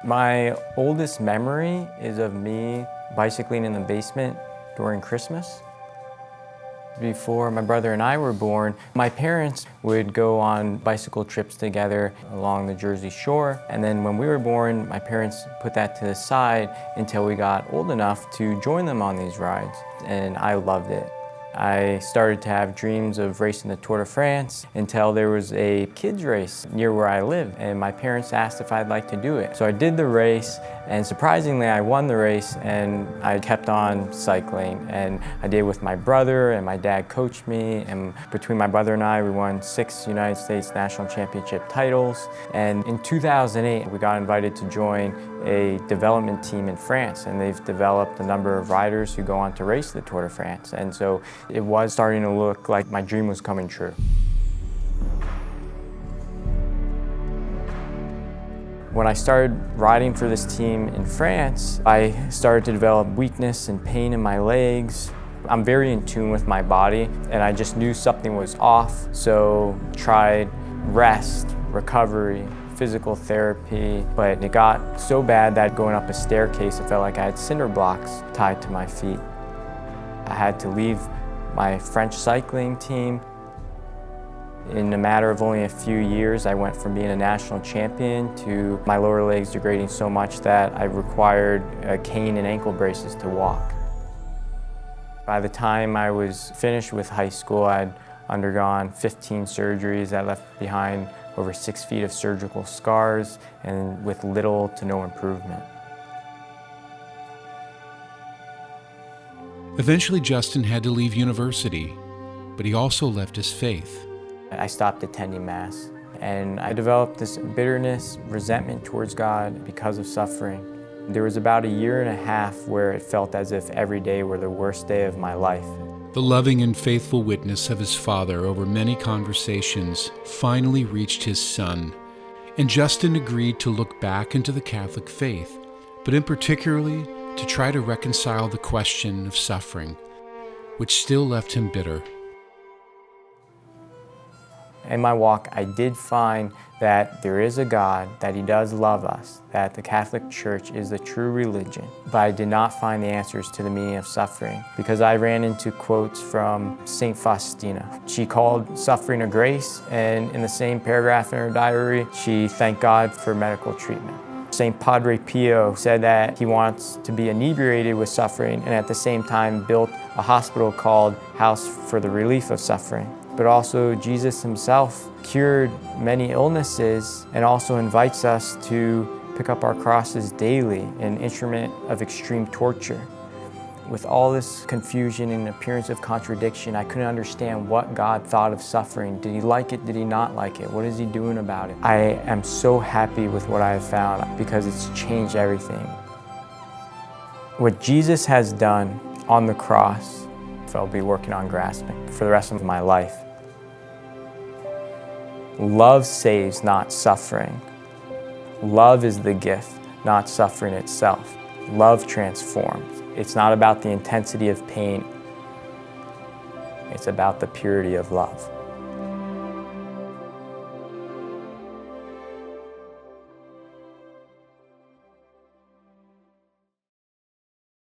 My oldest memory is of me bicycling in the basement during Christmas. Before my brother and I were born, my parents would go on bicycle trips together along the Jersey Shore. And then when we were born, my parents put that to the side until we got old enough to join them on these rides. And I loved it. I started to have dreams of racing the Tour de France until there was a kids race near where I live, and my parents asked if I'd like to do it. So I did the race, and surprisingly I won the race, and I kept on cycling. And I did with my brother, and my dad coached me, and between my brother and I, we won 6 United States National Championship titles. And in 2008, we got invited to join a development team in France, and they've developed a number of riders who go on to race the Tour de France. And so it was starting to look like my dream was coming true. When I started riding for this team in France, I started to develop weakness and pain in my legs. I'm very in tune with my body, and I just knew something was off, so tried rest, recovery, physical therapy, but it got so bad that going up a staircase, it felt like I had cinder blocks tied to my feet. I had to leave my French cycling team. In a matter of only a few years, I went from being a national champion to my lower legs degrading so much that I required a cane and ankle braces to walk. By the time I was finished with high school, I'd undergone 15 surgeries that left behind over 6 feet of surgical scars and with little to no improvement. Eventually, Justin had to leave university, but he also left his faith. I stopped attending Mass, and I developed this bitterness, resentment towards God because of suffering. There was about a year and a half where it felt as if every day were the worst day of my life. The loving and faithful witness of his father over many conversations finally reached his son, and Justin agreed to look back into the Catholic faith, but in particularly to try to reconcile the question of suffering, which still left him bitter. In my walk, I did find that there is a God, that He does love us, that the Catholic Church is the true religion, but I did not find the answers to the meaning of suffering because I ran into quotes from St. Faustina. She called suffering a grace, and in the same paragraph in her diary, she thanked God for medical treatment. St. Padre Pio said that he wants to be inebriated with suffering and at the same time built a hospital called House for the Relief of Suffering. But also Jesus himself cured many illnesses and also invites us to pick up our crosses daily, an instrument of extreme torture. With all this confusion and appearance of contradiction, I couldn't understand what God thought of suffering. Did He like it? Did He not like it? What is He doing about it? I am so happy with what I have found because it's changed everything. What Jesus has done on the cross, I'll be working on grasping for the rest of my life. Love saves, not suffering. Love is the gift, not suffering itself. Love transforms. It's not about the intensity of pain. It's about the purity of love.